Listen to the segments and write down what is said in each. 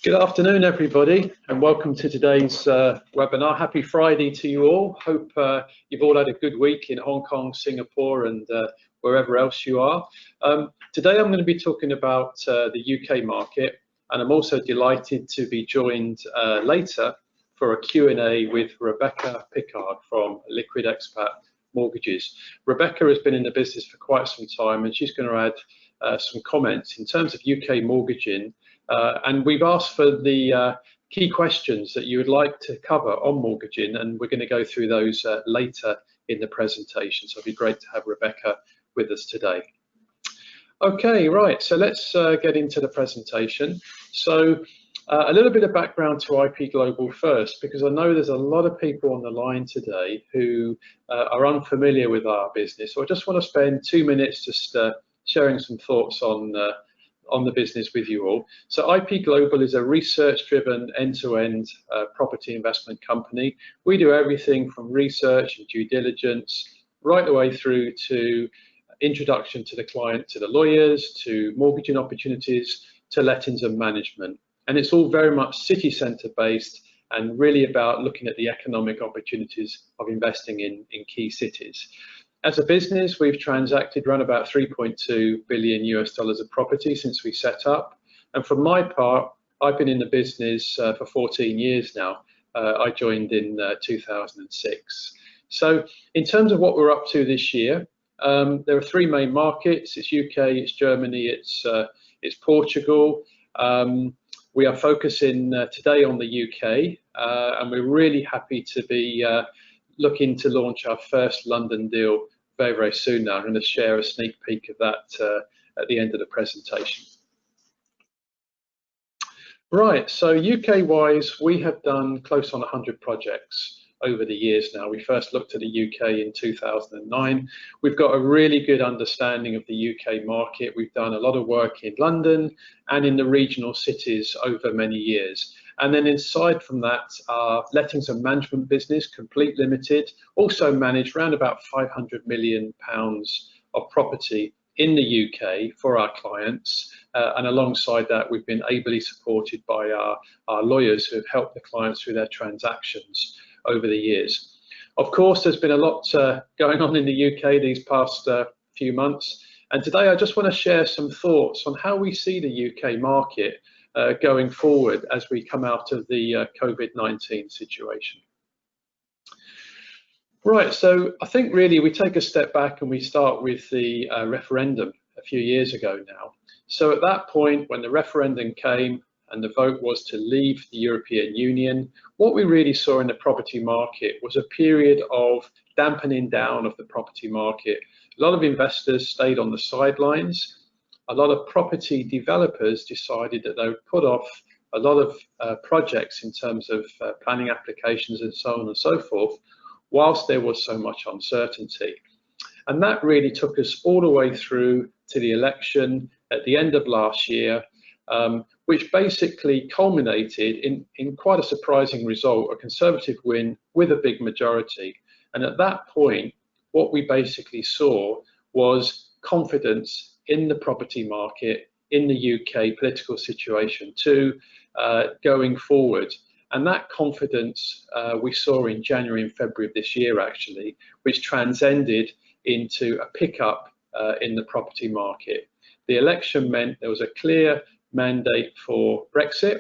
Good afternoon, everybody, and welcome to today's webinar. Happy Friday to you all. Hope you've all had a good week in Hong Kong, Singapore, and wherever else you are. Today I'm going to be talking about the UK market, and I'm also delighted to be joined later for a Q&A with Rebecca Pickard from Liquid Expat Mortgages. Rebecca has been in the business for quite some time, and she's going to add some comments in terms of UK mortgaging. And we've asked for the key questions that you would like to cover on mortgaging, and we're going to go through those later in the presentation. So it'd be great to have Rebecca with us today. Okay, right, so let's get into the presentation. So a little bit of background to IP Global first, because I know there's a lot of people on the line today who are unfamiliar with our business. So I just want to spend 2 minutes just sharing some thoughts on the business with you all. So IP Global is a research-driven end-to-end property investment company. We do everything from research and due diligence right the way through to introduction to the client, to the lawyers, to mortgaging opportunities, to lettings and management. And it's all very much city centre based and really about looking at the economic opportunities of investing in key cities. As a business, we've transacted around about $3.2 billion US of property since we set up. And for my part, I've been in the business for 14 years now. I joined in 2006. So in terms of what we're up to this year, there are three main markets. It's UK, it's Germany, it's Portugal. We are focusing today on the UK, and we're really happy to be looking to launch our first London deal very, very soon now. I'm going to share a sneak peek of that at the end of the presentation. Right, so UK-wise, we have done close on 100 projects over the years now. We first looked at the UK in 2009. We've got a really good understanding of the UK market. We've done a lot of work in London and in the regional cities over many years. And then aside from that, our lettings and management business, Complete Limited, also manage around about £500 million of property in the UK for our clients. And alongside that, we've been ably supported by our lawyers who have helped the clients through their transactions over the years. Of course, there's been a lot going on in the UK these past few months. And today I just want to share some thoughts on how we see the UK market going forward as we come out of the COVID-19 situation. Right, so I think really we take a step back and we start with the referendum a few years ago now. So at that point, when the referendum came and the vote was to leave the European Union, what we really saw in the property market was a period of dampening down of the property market. A lot of investors stayed on the sidelines. A lot of property developers decided that they would put off a lot of projects in terms of planning applications and so on and so forth, whilst there was so much uncertainty. And that really took us all the way through to the election at the end of last year, which basically culminated in quite a surprising result, a Conservative win with a big majority. And at that point, what we basically saw was confidence in the property market, in the UK political situation too, going forward. And that confidence we saw in January and February of this year, actually, which transcended into a pickup in the property market. The election meant there was a clear mandate for Brexit.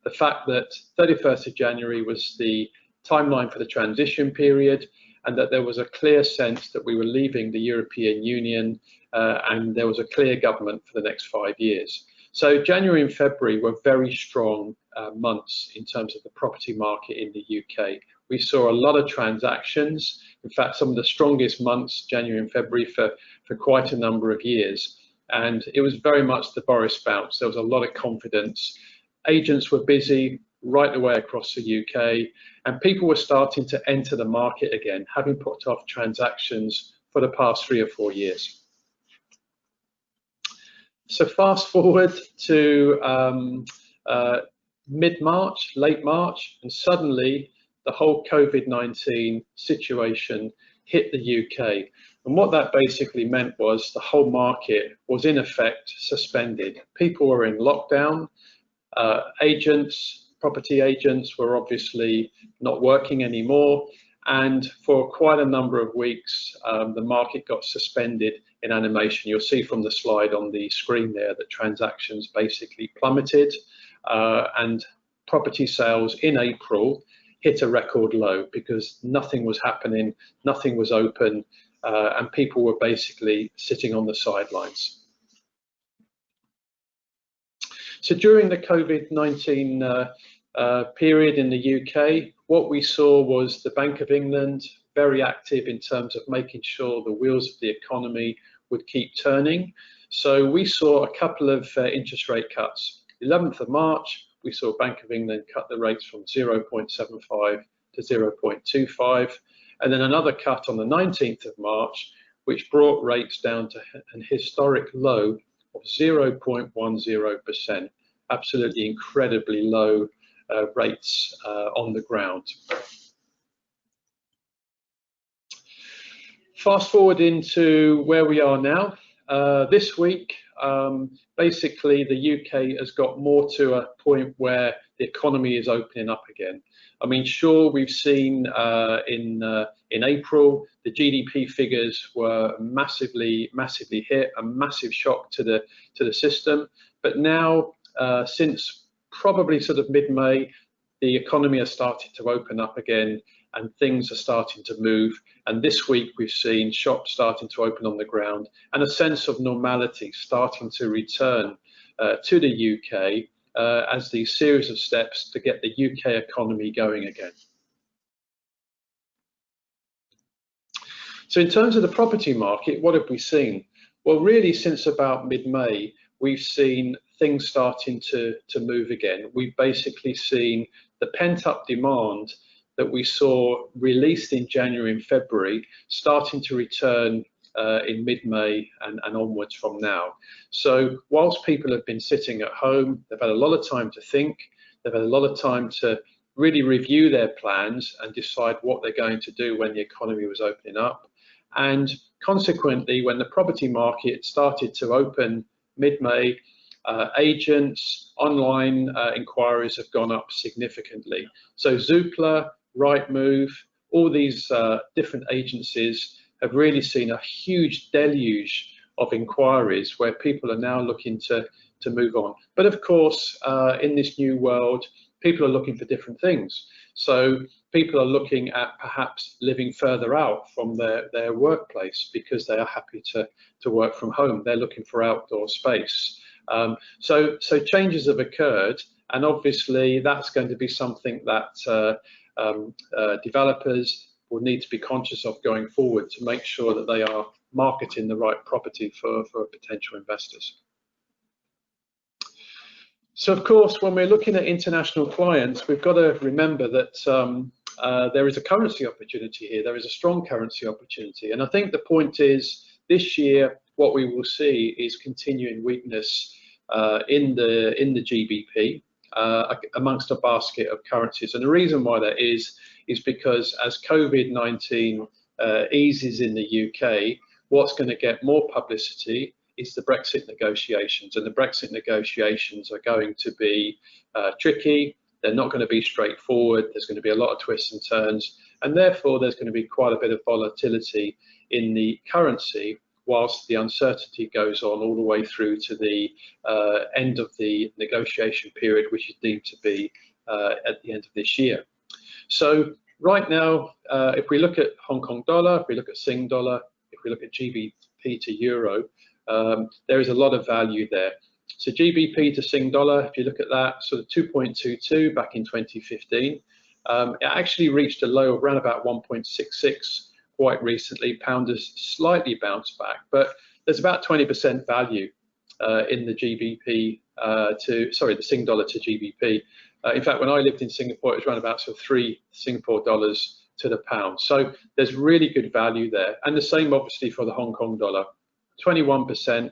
The fact that 31st of January was the timeline for the transition period, and that there was a clear sense that we were leaving the European Union and there was a clear government for the next 5 years. So January and February were very strong months in terms of the property market in the UK. We saw a lot of transactions. In fact, some of the strongest months, January and February, for quite a number of years. And it was very much the Boris bounce. There was a lot of confidence. Agents were busy right the way across the UK, and people were starting to enter the market again, having put off transactions for the past 3 or 4 years. So fast forward to mid-March, late March, and suddenly the whole COVID-19 situation hit the UK. And what that basically meant was the whole market was in effect suspended. People were in lockdown. Property agents were obviously not working anymore, and for quite a number of weeks the market got suspended in animation. You'll see from the slide on the screen there that transactions basically plummeted, and property sales in April hit a record low because nothing was happening, nothing was open, and people were basically sitting on the sidelines. So during the COVID-19 period in the UK, what we saw was the Bank of England very active in terms of making sure the wheels of the economy would keep turning. So we saw a couple of interest rate cuts. 11th of March, we saw Bank of England cut the rates from 0.75 to 0.25, and then another cut on the 19th of March, which brought rates down to an historic low of 0.10%, absolutely incredibly low rates on the ground. Fast forward into where we are now. This week, basically the UK has got more to a point where the economy is opening up again. I mean, sure, we've seen in April the GDP figures were massively hit, a massive shock to the system. But now, since probably sort of mid-May, the economy has started to open up again, and things are starting to move. And this week we've seen shops starting to open on the ground, and a sense of normality starting to return to the UK as the series of steps to get the UK economy going again. So in terms of the property market, what have we seen? Well, really since about mid-May, we've seen things starting to move again. We've basically seen the pent-up demand that we saw released in January and February starting to return in mid-May and onwards from now. So whilst people have been sitting at home, they've had a lot of time to think, they've had a lot of time to really review their plans and decide what they're going to do when the economy was opening up. And consequently, when the property market started to open mid-May, agents, online inquiries have gone up significantly. So Zoopla, Rightmove, all these different agencies have really seen a huge deluge of inquiries where people are now looking to move on. But of course, in this new world, people are looking for different things. So people are looking at perhaps living further out from their workplace because they are happy to work from home. They're looking for outdoor space. So changes have occurred, and obviously that's going to be something that developers will need to be conscious of going forward to make sure that they are marketing the right property for potential investors. So of course, when we're looking at international clients, we've got to remember that there is a currency opportunity here. There is a strong currency opportunity, and I think the point is this year what we will see is continuing weakness in the GBP amongst a basket of currencies. And the reason why that is because as COVID-19 eases in the UK, what's going to get more publicity is the Brexit negotiations, and the Brexit negotiations are going to be tricky. They're not going to be straightforward. There's going to be a lot of twists and turns, and therefore there's going to be quite a bit of volatility in the currency whilst the uncertainty goes on all the way through to the end of the negotiation period, which is deemed to be at the end of this year. So right now, if we look at Hong Kong dollar, if we look at Sing dollar, if we look at GBP to euro, there is a lot of value there. So GBP to Sing dollar, if you look at that, sort of 2.22 back in 2015, it actually reached a low of around about 1.66 quite recently. Pound has slightly bounced back, but there's about 20% value in the the Sing dollar to GBP. In fact, when I lived in Singapore, it was around about sort of 3 Singapore dollars to the pound. So there's really good value there, and the same obviously for the Hong Kong dollar. 21%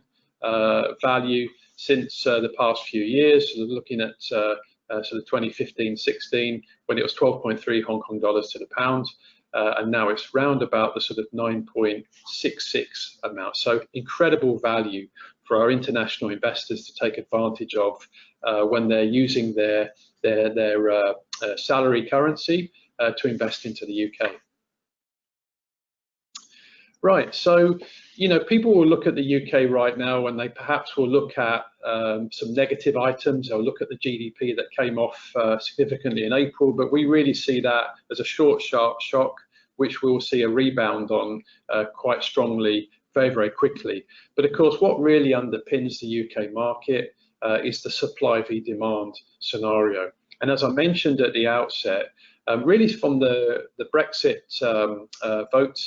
value since the past few years. So looking at sort of 2015-16, when it was 12.3 Hong Kong dollars to the pound, and now it's round about the sort of 9.66 amount. So incredible value for our international investors to take advantage of when they're using their salary currency to invest into the UK. Right, so people will look at the UK right now and they perhaps will look at some negative items. They'll look at the GDP that came off significantly in April, but we really see that as a short, sharp shock, which we'll see a rebound on quite strongly very, very quickly. But of course, what really underpins the UK market is the supply v demand scenario. And as I mentioned at the outset, really from the Brexit vote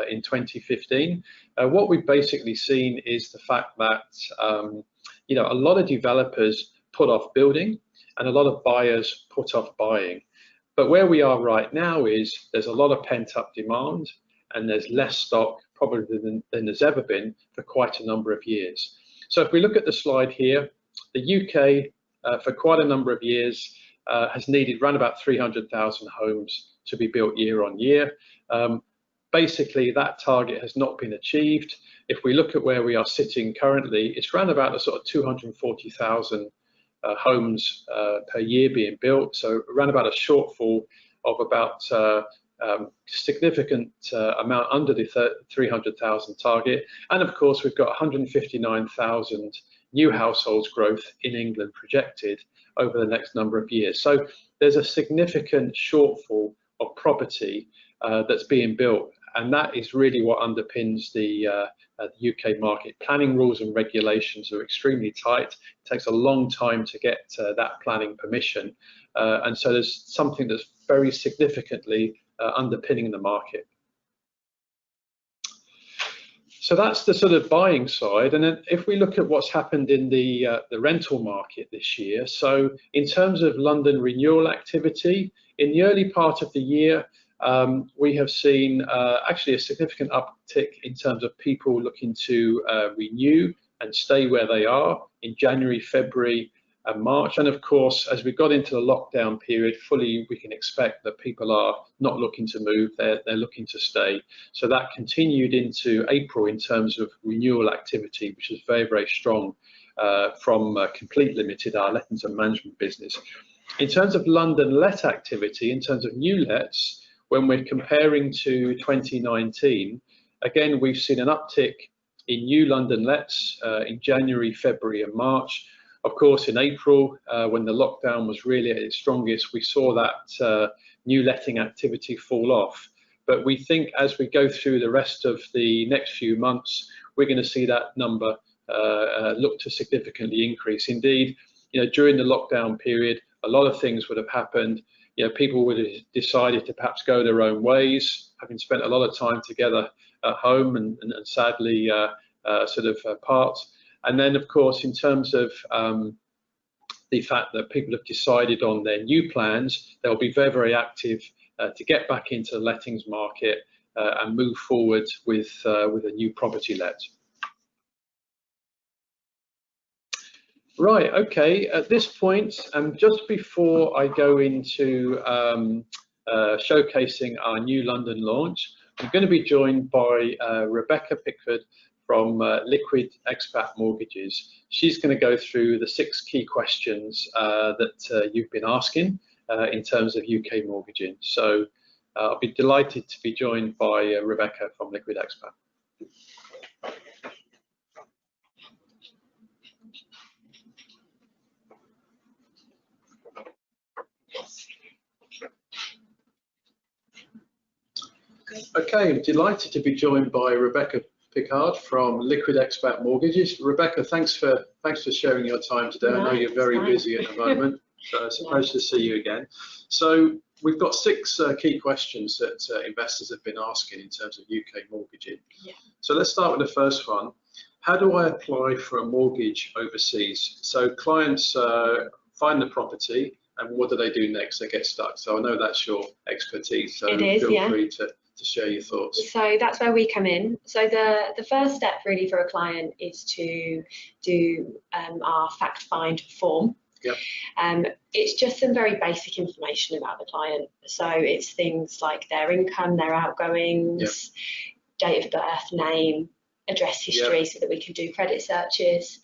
in 2015, what we've basically seen is the fact that a lot of developers put off building and a lot of buyers put off buying. But where we are right now is there's a lot of pent-up demand and there's less stock probably than there's ever been for quite a number of years. So if we look at the slide here, the UK for quite a number of years has needed around about 300,000 homes to be built year on year. Basically, that target has not been achieved. If we look at where we are sitting currently, it's around about the sort of 240,000 homes per year being built. So around about a shortfall of about significant amount under the 300,000 target. And of course, we've got 159,000 new households growth in England projected over the next number of years. So there's a significant shortfall of property that's being built, and that is really what underpins the UK market. Planning rules and regulations are extremely tight. It takes a long time to get that planning permission, and so there's something that's very significantly underpinning the market. So that's the sort of buying side. And then if we look at what's happened in the rental market this year, so in terms of London renewal activity, in the early part of the year, we have seen actually a significant uptick in terms of people looking to renew and stay where they are in January, February, and March. And of course, as we got into the lockdown period, fully we can expect that people are not looking to move, they're looking to stay. So that continued into April in terms of renewal activity, which is very, very strong from Complete Limited, our lettings and management business. In terms of London let activity, in terms of new lets, when we're comparing to 2019, again, we've seen an uptick in new London lets in January, February, and March. Of course, in April, when the lockdown was really at its strongest, we saw that new letting activity fall off. But we think as we go through the rest of the next few months, we're going to see that number look to significantly increase. Indeed, during the lockdown period, a lot of things would have happened. People would have decided to perhaps go their own ways, having spent a lot of time together at home and sadly part. And then, of course, in terms of the fact that people have decided on their new plans, they'll be very, very active to get back into the lettings market and move forward with a new property let. Right, okay, at this point, just before I go into showcasing our new London launch, I'm going to be joined by Rebecca Pickford from Liquid Expat Mortgages. She's going to go through the 6 key questions that you've been asking in terms of UK mortgaging. So I'll be delighted to be joined by Rebecca from Liquid Expat. Okay, I'm delighted to be joined by Rebecca Pickard from Liquid Expat Mortgages. Rebecca, thanks for sharing your time today. I know you're very busy at the moment, so it's a pleasure to see you again. So we've got 6 key questions that investors have been asking in terms of UK mortgaging. Yeah. So let's start with the first one. How do I apply for a mortgage overseas? So clients find the property, and what do they do next? They get stuck. So I know that's your expertise, so feel free to share your thoughts. So that's where we come in. So the first step really for a client is to do our fact find form. Yep. It's just some very basic information about the client. So it's things like their income, their outgoings, date of birth, name, address history so that we can do credit searches.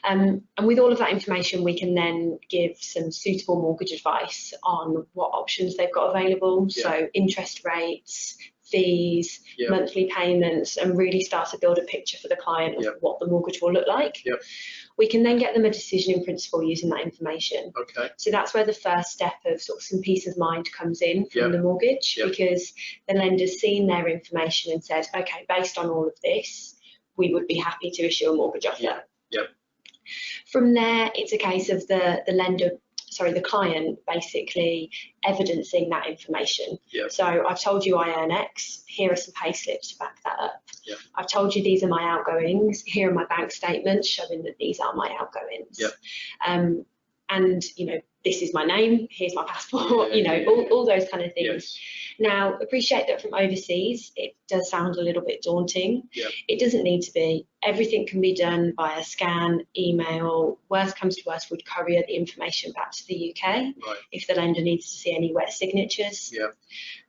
And with all of that information, we can then give some suitable mortgage advice on what options they've got available. So interest rates, fees, monthly payments, and really start to build a picture for the client of what the mortgage will look like. We can then get them a decision in principle using that information. So that's where the first step of sort of some peace of mind comes in from the mortgage, because the lender's seen their information and said, okay, based on all of this, we would be happy to issue a mortgage offer. From there, it's a case of the client basically evidencing that information. So I've told you I earn X, here are some pay slips to back that up. I've told you these are my outgoings, here are my bank statements showing that these are my outgoings. And you know, this is my name, here's my passport, you know, all those kind of things. Now, appreciate that from overseas, it does sound a little bit daunting. It doesn't need to be. Everything can be done via scan, email. Worst comes to worst, we'd courier the information back to the UK if the lender needs to see any wet signatures.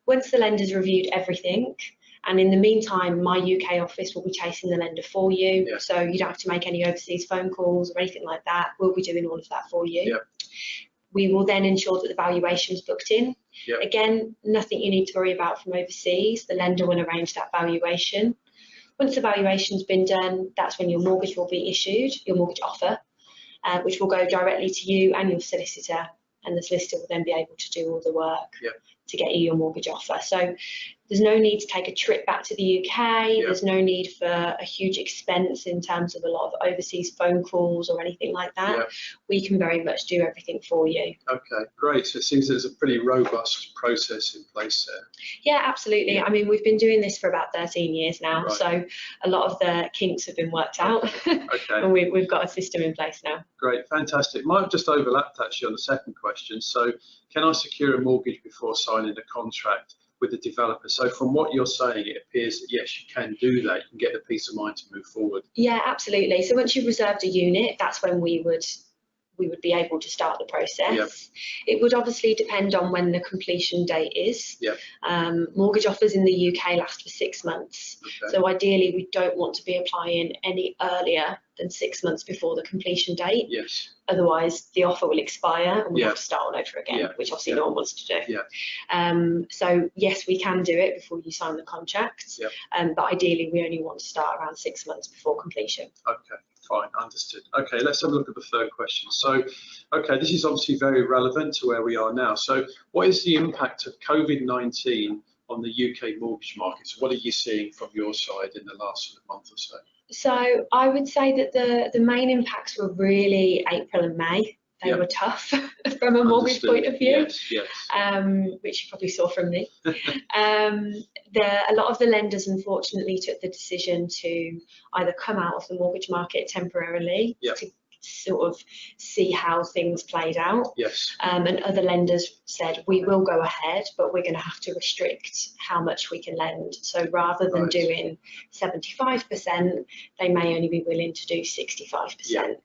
Once the lender's reviewed everything, and in the meantime, my UK office will be chasing the lender for you. So you don't have to make any overseas phone calls or anything like that. We'll be doing all of that for you. We will then ensure that the valuation is booked in. Again, nothing you need to worry about from overseas. The lender will arrange that valuation. Once the valuation's been done, that's when your mortgage will be issued, your mortgage offer, which will go directly to you and your solicitor, and the solicitor will then be able to do all the work to get you your mortgage offer. So there's no need to take a trip back to the UK. There's no need for a huge expense in terms of a lot of overseas phone calls or anything like that. We can very much do everything for you. Okay, great. So it seems there's a pretty robust process in place there. Yeah, absolutely. I mean, we've been doing this for about 13 years now, so a lot of the kinks have been worked out. And we've got a system in place now. Great, fantastic. Might have just overlapped actually on the second question. So can I secure a mortgage before signing a contract with the developer? So from what you're saying, it appears that yes, you can do that. You can get the peace of mind to move forward. Yeah, absolutely. So once you've reserved a unit, that's when we would be able to start the process. It would obviously depend on when the completion date is. Mortgage offers in the UK last for 6 months. So ideally, we don't want to be applying any earlier than 6 months before the completion date. Otherwise, the offer will expire and we have to start all over again, which obviously no one wants to do. So yes, we can do it before you sign the contract, but ideally, we only want to start around 6 months before completion. Fine, understood. Okay, let's have a look at the third question. So, okay, this is obviously very relevant to where we are now. So, what is the impact of COVID-19 on the UK mortgage market? So, what are you seeing from your side in the last sort of month or so? So, I would say that the main impacts were really April and May. They were tough from a mortgage point of view, which you probably saw from me. A lot of the lenders unfortunately took the decision to either come out of the mortgage market temporarily to sort of see how things played out. And other lenders said, we will go ahead, but we're going to have to restrict how much we can lend. So rather than doing 75%, they may only be willing to do 65%.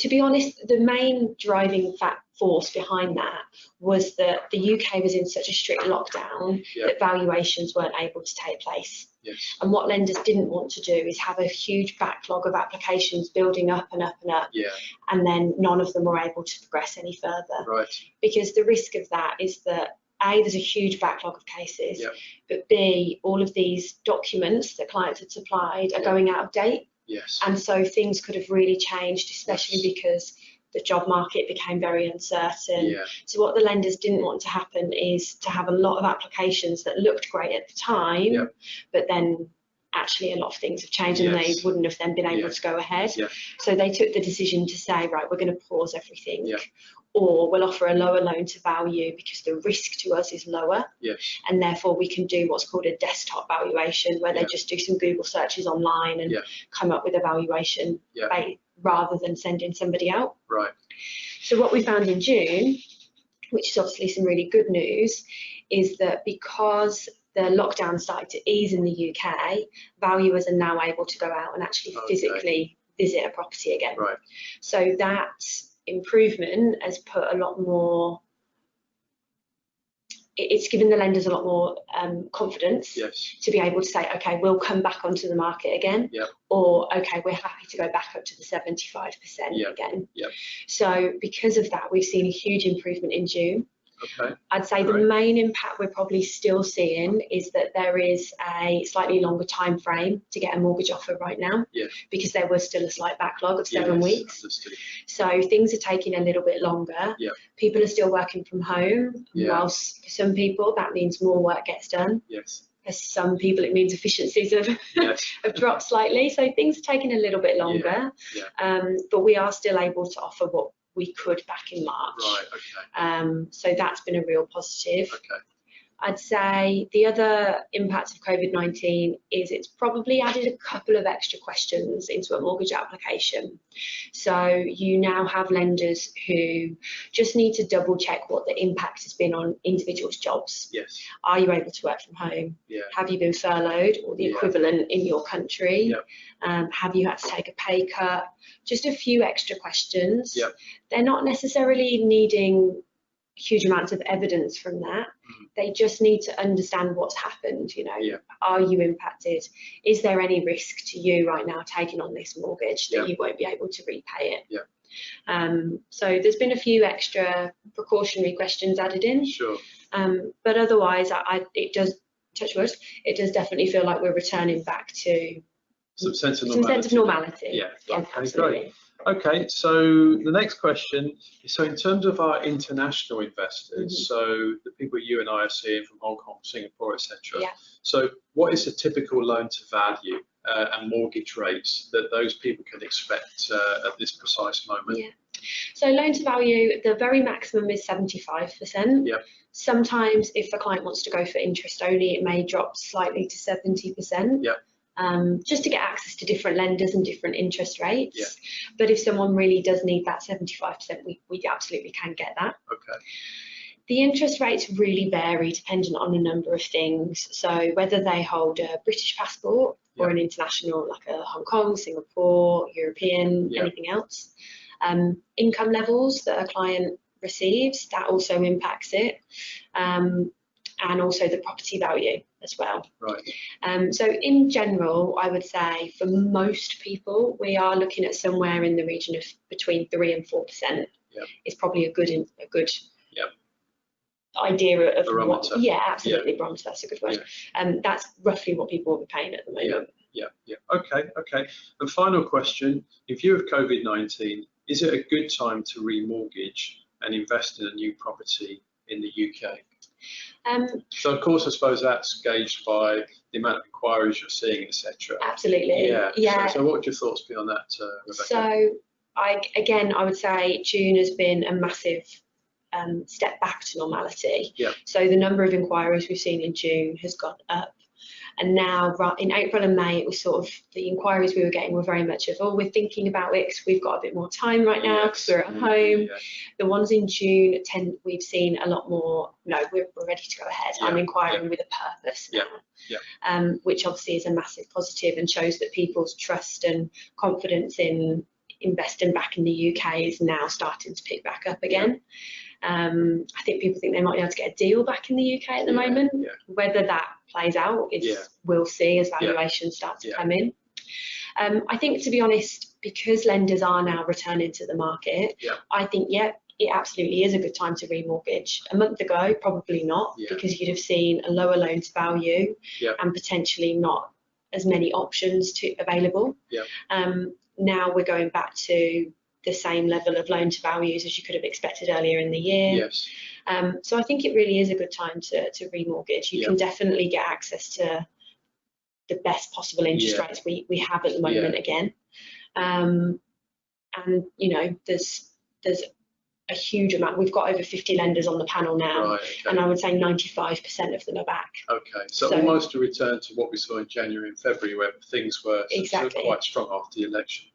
To be honest, the main driving force behind that was that the UK was in such a strict lockdown that valuations weren't able to take place. And what lenders didn't want to do is have a huge backlog of applications building up and up and up, and then none of them were able to progress any further. Because the risk of that is that A, there's a huge backlog of cases, but B, all of these documents that clients had supplied are going out of date. And so things could have really changed, especially because the job market became very uncertain. So what the lenders didn't want to happen is to have a lot of applications that looked great at the time, but then actually a lot of things have changed and they wouldn't have then been able to go ahead. So they took the decision to say, right, we're going to pause everything. Or we'll offer a lower loan to value because the risk to us is lower. And therefore we can do what's called a desktop valuation, where they just do some Google searches online and come up with a valuation rather than sending somebody out. So what we found in June, which is obviously some really good news, is that because the lockdown started to ease in the UK, valuers are now able to go out and actually physically visit a property again. So that improvement has put a lot more it's given the lenders a lot more confidence Yes. to be able to say, okay, we'll come back onto the market again, Yep. or okay, we're happy to go back up to the 75% Yep. again. Yep. So because of that, we've seen a huge improvement in June. Okay. I'd say the main impact we're probably still seeing is that there is a slightly longer time frame to get a mortgage offer right now, because there was still a slight backlog of 7 weeks. Understood. So things are taking a little bit longer. People are still working from home, whilst for some people that means more work gets done. For some people it means efficiencies have dropped slightly, so things are taking a little bit longer. But we are still able to offer what we could back in March. Right, okay. So that's been a real positive. Okay. I'd say the other impact of COVID-19 is it's probably added a couple of extra questions into a mortgage application. So you now have lenders who just need to double check what the impact has been on individuals' jobs. Yes. Are you able to work from home? Have you been furloughed or the equivalent in your country? Have you had to take a pay cut? Just a few extra questions. They're not necessarily needing huge amounts of evidence from that. They just need to understand what's happened. Are you impacted? Is there any risk to you right now taking on this mortgage that you won't be able to repay it? So there's been a few extra precautionary questions added in. Sure. But otherwise, it does, touch wood, it does definitely feel like we're returning back to some sense of normality. Yeah, absolutely. Great. Okay, so the next question is, so in terms of our international investors, so the people you and I are seeing from Hong Kong, Singapore, etc. So what is a typical loan to value and mortgage rates that those people can expect at this precise moment? So loan to value, the very maximum is 75%. Sometimes if the client wants to go for interest only, it may drop slightly to 70%. Just to get access to different lenders and different interest rates. But if someone really does need that 75%, we absolutely can get that. Okay. The interest rates really vary depending on a number of things. So whether they hold a British passport or an international, like a Hong Kong, Singapore, European, anything else. Income levels that a client receives, that also impacts it. And also the property value as well. Right. So in general, I would say for most people, we are looking at somewhere in the region of between 3 and 4%. It's probably a good idea of barometer. What. Yeah, absolutely, barometer. That's a good word. That's roughly what people will be paying at the moment. Okay. And final question: in view of COVID-19, is it a good time to remortgage and invest in a new property in the UK? So of course, I suppose that's gauged by the amount of inquiries you're seeing, etc. Absolutely. So what would your thoughts be on that, Rebecca? So I would say June has been a massive step back to normality. So the number of inquiries we've seen in June has gone up. And now in April and May, it was sort of the inquiries we were getting were very much of, we're thinking about it because we've got a bit more time right now because we're at home. The ones in June, we've seen a lot more, no, we're ready to go ahead. I'm inquiring with a purpose now, which obviously is a massive positive and shows that people's trust and confidence in investing back in the UK is now starting to pick back up again. I think people think they might be able to get a deal back in the UK at the moment. Whether that plays out is we'll see as valuations start to come in. I think, to be honest, because lenders are now returning to the market, I think it absolutely is a good time to remortgage. A month ago, probably not, because you'd have seen a lower loan to value and potentially not as many options available. Now we're going back to the same level of loan to values as you could have expected earlier in the year. So I think it really is a good time to remortgage. You can definitely get access to the best possible interest rates we have at the moment again. And there's a huge amount. We've got over 50 lenders on the panel now, and I would say 95% of them are back. So almost a return to what we saw in January and February, where things were quite strong after the election.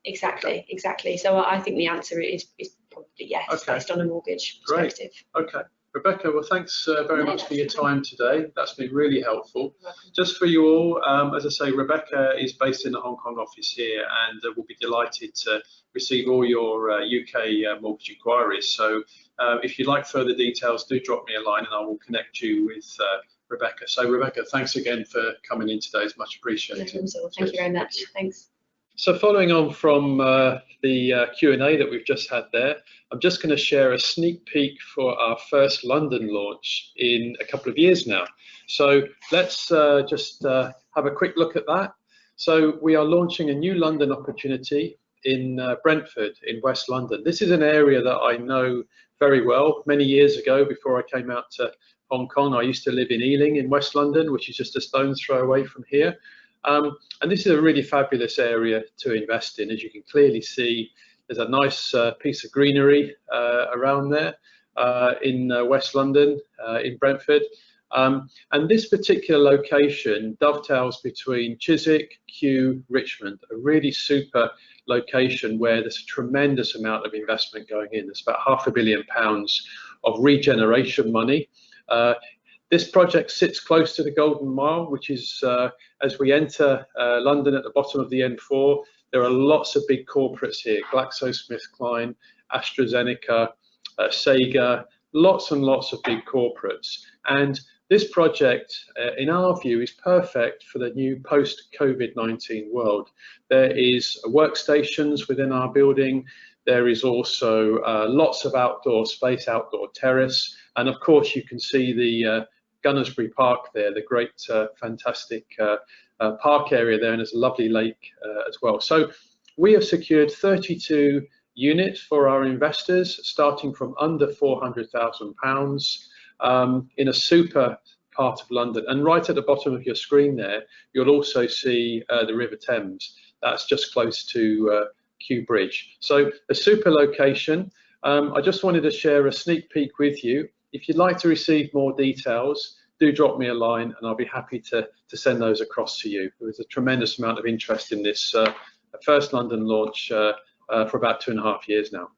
Exactly. So I think the answer is probably yes, based on a mortgage perspective. Rebecca, well, thanks very much for your time today. That's been really helpful. Just for you all, as I say, Rebecca is based in the Hong Kong office here, and we'll be delighted to receive all your UK mortgage inquiries. So if you'd like further details, do drop me a line and I will connect you with Rebecca. So Rebecca, thanks again for coming in today. It's much appreciated. Thank you very much. Thanks. So following on from the Q&A that we've just had there, I'm just going to share a sneak peek for our first London launch in a couple of years now. So let's just have a quick look at that. So we are launching a new London opportunity in Brentford in West London. This is an area that I know very well. Many years ago, before I came out to Hong Kong, I used to live in Ealing in West London, which is just a stone's throw away from here. And this is a really fabulous area to invest in. As you can clearly see, there's a nice piece of greenery around there in West London, in Brentford. And this particular location dovetails between Chiswick, Kew, Richmond, a really super location where there's a tremendous amount of investment going in. There's about £500 million of regeneration money. This project sits close to the Golden Mile, which is, as we enter London at the bottom of the N4, there are lots of big corporates here, GlaxoSmithKline, AstraZeneca, Sega, lots and lots of big corporates. And this project, in our view, is perfect for the new post-COVID-19 world. There is workstations within our building. There is also lots of outdoor space, outdoor terrace. And of course, you can see the Gunnersbury Park there, the great, fantastic park area there, and there's a lovely lake as well. So we have secured 32 units for our investors, starting from under £400,000 in a super part of London. And right at the bottom of your screen there, you'll also see the River Thames. That's just close to Kew Bridge. So a super location. I just wanted to share a sneak peek with you. If you'd like to receive more details, do drop me a line and I'll be happy to send those across to you. There's a tremendous amount of interest in this first London launch for about 2.5 years now.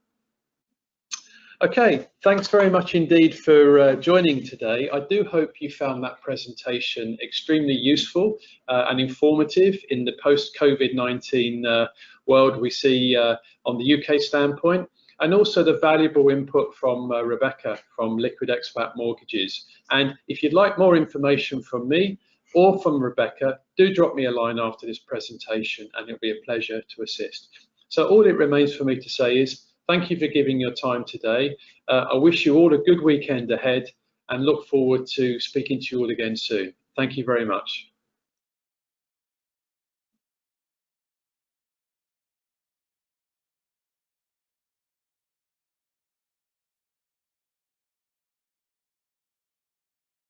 Okay, thanks very much indeed for joining today. I do hope you found that presentation extremely useful and informative in the post-COVID-19 world we see on the UK standpoint, and also the valuable input from Rebecca from Liquid Expat Mortgages. And if you'd like more information from me or from Rebecca, do drop me a line after this presentation and it'll be a pleasure to assist. So all it remains for me to say is thank you for giving your time today. I wish you all a good weekend ahead and look forward to speaking to you all again soon. Thank you very much.